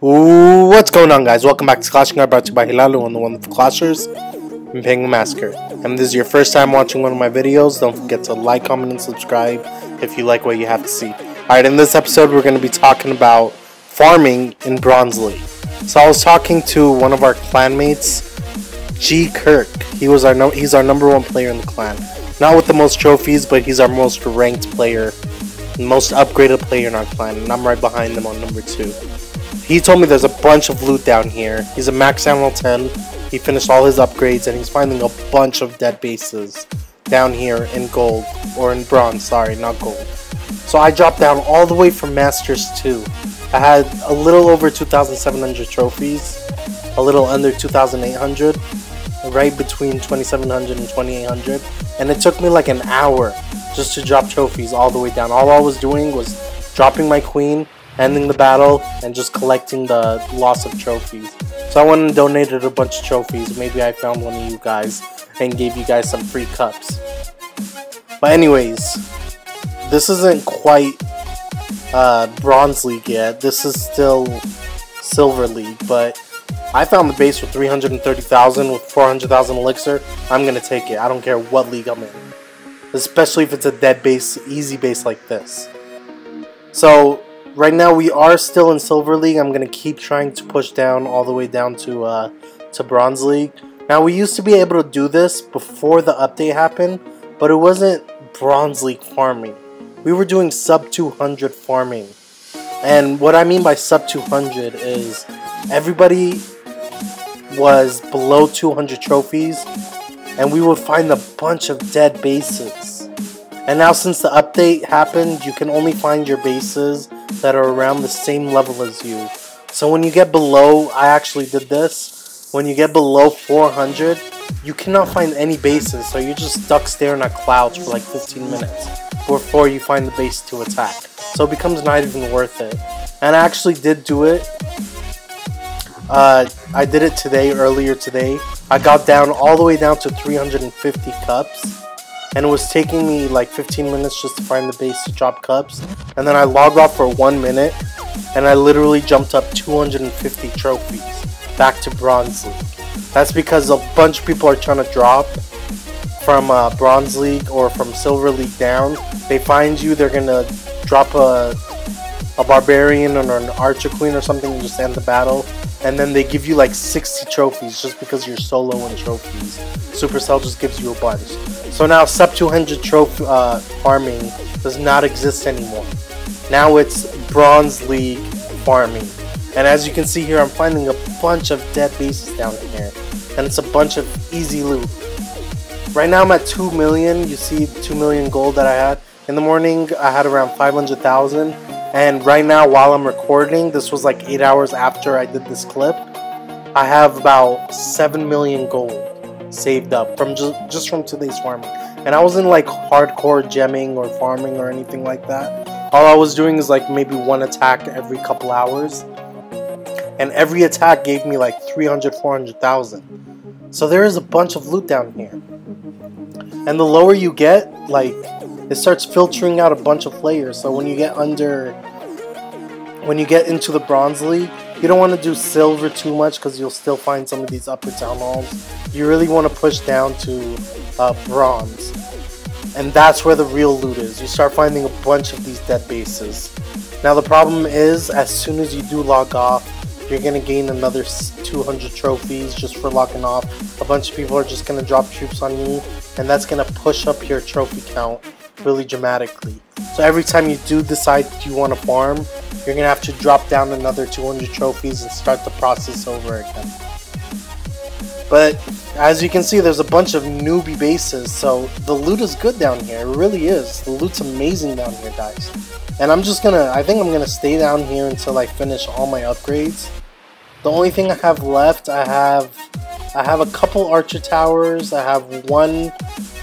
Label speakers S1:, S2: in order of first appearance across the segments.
S1: What's going on, guys? Welcome back to Clashing Art, brought to you by Hilalu and the Wonderful Clashers and Penguin Massacre. And if this is your first time watching one of my videos, don't forget to like, comment, and subscribe if you like what you have to see. Alright, in this episode we're going to be talking about farming in Bronze League. So I was talking to one of our clanmates, G. Kirk. He's our number one player in the clan. Not with the most trophies, but he's our most ranked player, most upgraded player in our clan, and I'm right behind him on number 2. He told me there's a bunch of loot down here. He's a max Animal 10. He finished all his upgrades and he's finding a bunch of dead bases down here in gold. Or in bronze, sorry, not gold. So I dropped down all the way from Masters 2. I had a little over 2,700 trophies. A little under 2,800. Right between 2,700 and 2,800. And it took me like an hour just to drop trophies all the way down. All I was doing was dropping my queen, ending the battle, and just collecting the loss of trophies. So I went and donated a bunch of trophies. Maybe I found one of you guys and gave you guys some free cups. But anyways, this isn't quite Bronze League yet. This is still Silver League, but I found the base with 330,000 with 400,000 elixir. I'm gonna take it. I don't care what league I'm in, especially if it's a dead base, easy base like this. So right now we are still in Silver League. I'm going to keep trying to push down all the way down to Bronze League. Now we used to be able to do this before the update happened, but it wasn't Bronze League farming. We were doing sub 200 farming. And what I mean by sub 200 is everybody was below 200 trophies and we would find a bunch of dead bases. And now since the update happened, you can only find your bases that are around the same level as you. So when you get below, I actually did this, when you get below 400, you cannot find any bases, so you're just stuck staring at clouds for like 15 minutes before you find the base to attack. So it becomes not even worth it. And I actually did do it. I did it today, earlier today. I got down all the way down to 350 cups. And it was taking me like 15 minutes just to find the base to drop cups. And then I logged off for 1 minute. And I literally jumped up 250 trophies back to Bronze League. That's because a bunch of people are trying to drop from Bronze League or from Silver League down. They find you, they're going to drop a Barbarian or an Archer Queen or something and just end the battle. And then they give you like 60 trophies just because you're so low in trophies. Supercell just gives you a bunch. So now sub 200 trophy farming does not exist anymore. Now it's Bronze League farming. And as you can see here, I'm finding a bunch of dead bases down here. And it's a bunch of easy loot. Right now I'm at 2 million. You see 2 million gold that I had. In the morning I had around 500,000. And right now while I'm recording, this was like 8 hours after I did this clip, I have about 7 million gold saved up from just from today's farming. And I wasn't like hardcore gemming or farming or anything like that. All I was doing is like maybe one attack every couple hours. And every attack gave me like 300, 400,000. So there is a bunch of loot down here. And the lower you get, like, it starts filtering out a bunch of players. So when you get into the Bronze League, you don't want to do silver too much because you'll still find some of these upper town halls. You really want to push down to bronze. And that's where the real loot is. You start finding a bunch of these dead bases. Now the problem is, as soon as you do log off, you're going to gain another 200 trophies just for logging off. A bunch of people are just going to drop troops on you, and that's going to push up your trophy count really dramatically. So every time you do decide you want to farm, you're going to have to drop down another 200 trophies and start the process over again. But as you can see, there's a bunch of newbie bases, so the loot is good down here. It really is. The loot's amazing down here, guys. And I think I'm gonna stay down here until I finish all my upgrades. The only thing I have left, I have a couple archer towers. I have 1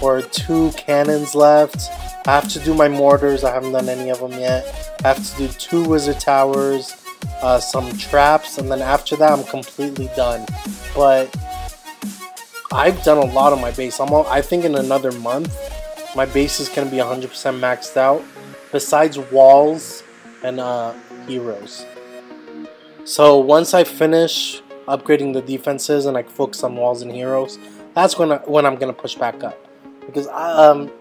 S1: or 2 cannons left. I have to do my mortars. I haven't done any of them yet. I have to do 2 wizard towers, some traps, and then after that I'm completely done. But I've done a lot of my base. I think in another month my base is going to be 100% maxed out, besides walls and heroes. So once I finish upgrading the defenses and I focus on walls and heroes, that's when I'm gonna push back up. Because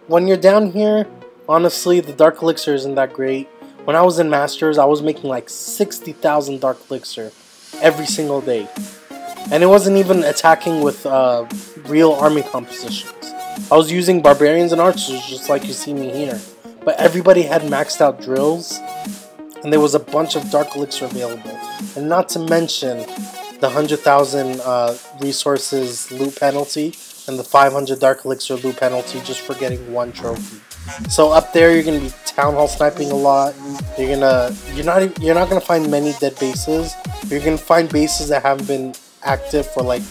S1: when you're down here, honestly, the Dark Elixir isn't that great. When I was in Masters, I was making like 60,000 Dark Elixir every single day. And it wasn't even attacking with real army compositions. I was using Barbarians and Archers just like you see me here. But everybody had maxed out drills, and there was a bunch of Dark Elixir available. And not to mention the 100,000 resources loot penalty and the 500 Dark Elixir loot penalty just for getting one trophy. So up there, you're gonna be town hall sniping a lot. You're not gonna find many dead bases. You're gonna find bases that haven't been active for like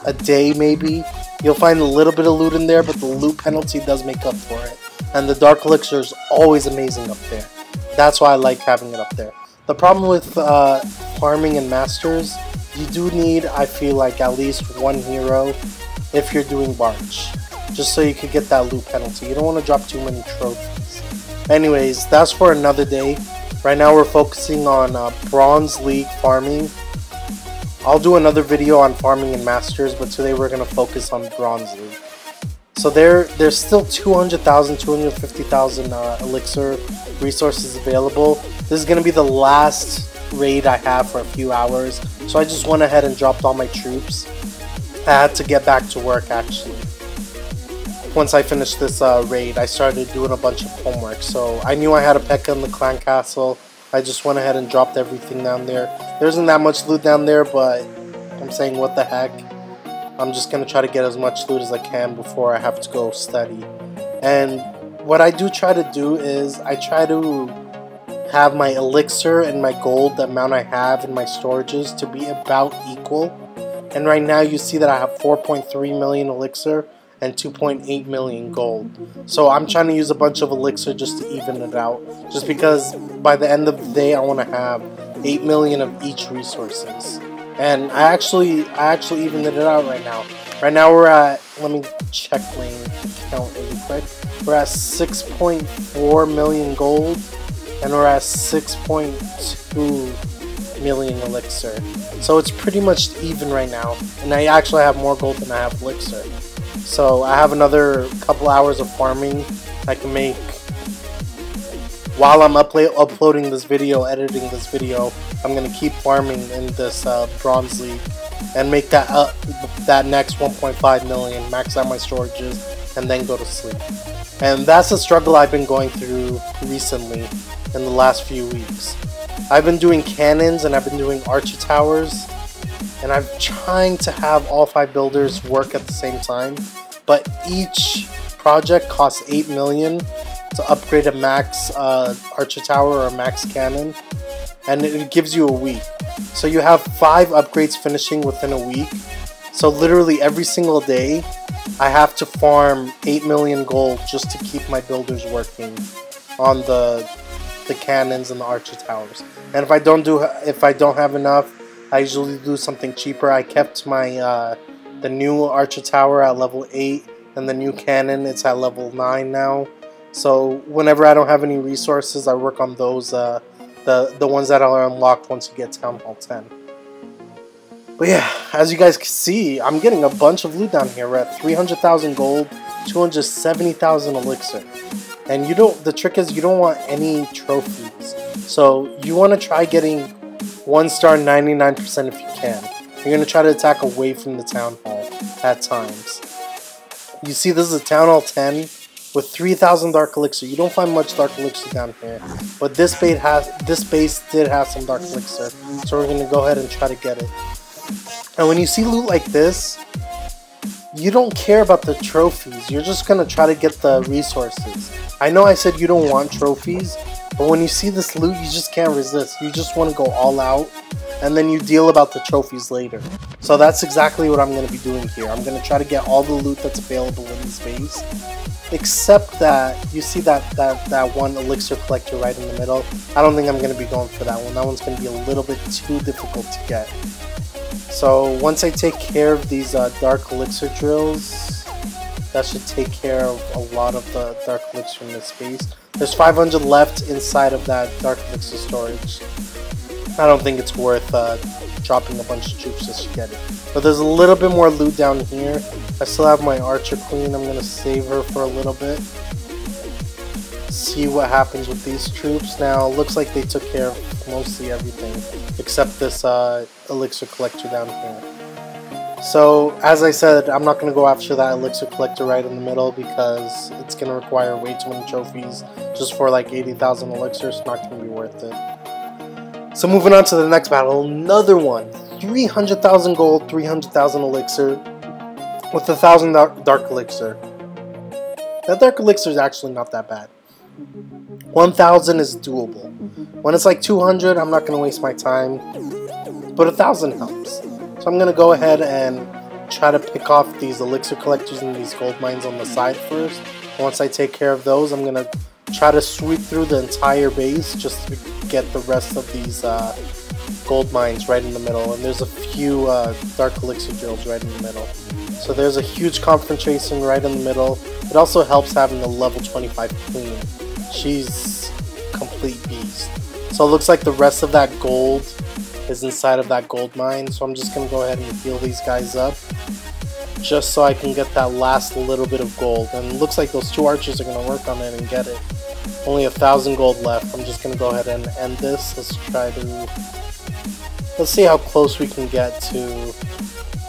S1: a day maybe. You'll find a little bit of loot in there, but the loot penalty does make up for it. And the Dark Elixir is always amazing up there. That's why I like having it up there. The problem with farming and Masters, you do need, I feel like, at least one hero if you're doing Barge, just so you can get that loot penalty. You don't want to drop too many trophies. Anyways, that's for another day. Right now we're focusing on Bronze League farming. I'll do another video on farming and Masters, but today we're going to focus on Bronze League. So there's still 200,000, 250,000 elixir resources available. This is going to be the last raid I have for a few hours. So I just went ahead and dropped all my troops. I had to get back to work actually. Once I finished this raid, I started doing a bunch of homework. So I knew I had a P.E.K.K.A in the clan castle. I just went ahead and dropped everything down there. There isn't that much loot down there, but I'm saying what the heck. I'm just going to try to get as much loot as I can before I have to go study. And what I do try to do is I try to have my elixir and my gold, the amount I have in my storages, to be about equal. And right now you see that I have 4.3 million elixir and 2.8 million gold. So I'm trying to use a bunch of elixir just to even it out. Just because by the end of the day I want to have 8 million of each resources. And I actually evened it out right now. Right now we're at, let me check my account really quick. We're at 6.4 million gold, and we're at 6.2 million elixir. So it's pretty much even right now. And I actually have more gold than I have elixir. So I have another couple hours of farming I can make while I'm uploading this video, editing this video. I'm gonna keep farming in this Bronze League and make that next 1.5 million, max out my storages, and then go to sleep. And that's a struggle I've been going through recently in the last few weeks. I've been doing cannons and I've been doing archer towers, and I'm trying to have all 5 builders work at the same time, but each project costs 8 million to upgrade a max archer tower or a max cannon, and it gives you a week. So you have 5 upgrades finishing within a week. So literally every single day I have to farm 8 million gold just to keep my builders working on the cannons and the archer towers. And if I don't have enough, I usually do something cheaper. I kept my the new archer tower at level 8, and the new cannon, it's at level 9 now. So whenever I don't have any resources, I work on those, the ones that are unlocked once you get Town Hall 10. But yeah, as you guys can see, I'm getting a bunch of loot down here. We're at 300,000 gold, 270,000 elixir. And the trick is you don't want any trophies. So you want to try getting 1-star 99% if you can. You're going to try to attack away from the Town Hall at times. You see, this is a Town Hall 10 with 3,000 Dark Elixir. You don't find much Dark Elixir down here, but this base did have some Dark Elixir, so we're gonna go ahead and try to get it. And when you see loot like this, you don't care about the trophies. You're just gonna try to get the resources. I know I said you don't want trophies, but when you see this loot, you just can't resist. You just want to go all out, and then you deal about the trophies later. So that's exactly what I'm going to be doing here. I'm going to try to get all the loot that's available in this base, except that you see that one elixir collector right in the middle. I don't think I'm going to be going for that one. That one's going to be a little bit too difficult to get. So once I take care of these dark elixir drills, that should take care of a lot of the dark elixir in this base. There's 500 left inside of that dark elixir storage. I don't think it's worth dropping a bunch of troops just to get it. But there's a little bit more loot down here. I still have my archer queen. I'm going to save her for a little bit. See what happens with these troops. Now, it looks like they took care of mostly everything except this elixir collector down here. So, as I said, I'm not going to go after that elixir collector right in the middle because it's going to require way too many trophies just for like 80,000 elixirs. It's not going to be worth it. So moving on to the next battle, another one. 300,000 gold, 300,000 elixir with 1,000 dark elixir. That dark elixir is actually not that bad. 1,000 is doable. When it's like 200, I'm not going to waste my time. But 1,000 helps. So I'm going to go ahead and try to pick off these elixir collectors and these gold mines on the side first. Once I take care of those, I'm going to try to sweep through the entire base just to get the rest of these gold mines right in the middle. And there's a few dark elixir drills right in the middle. So there's a huge concentration right in the middle. It also helps having the level 25 queen. She's a complete beast. So it looks like the rest of that gold is inside of that gold mine. So I'm just going to go ahead and heal these guys up just so I can get that last little bit of gold. And it looks like those two archers are going to work on it and get it. Only 1,000 gold left. I'm just going to go ahead and end this. Let's see how close we can get to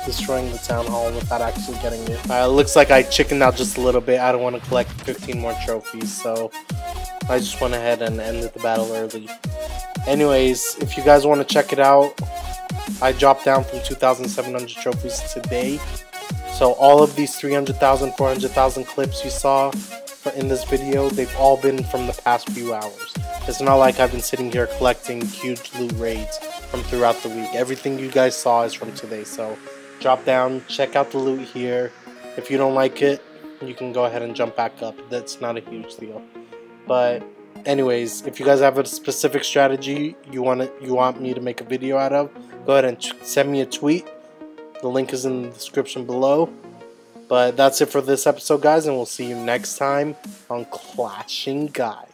S1: destroying the town hall without actually getting it. Looks like I chickened out just a little bit. I don't want to collect 15 more trophies, so I just went ahead and ended the battle early. Anyways, if you guys want to check it out, I dropped down from 2,700 trophies today. So all of these 300,000, 400,000 clips you saw in this video, they've all been from the past few hours. It's not like I've been sitting here collecting huge loot raids from throughout the week. Everything you guys saw is from today, so drop down, check out the loot here. If you don't like it, you can go ahead and jump back up. That's not a huge deal. But anyways, if you guys have a specific strategy you want me to make a video out of, go ahead and send me a tweet. The link is in the description below. But that's it for this episode, guys, and we'll see you next time on Clashing Guys.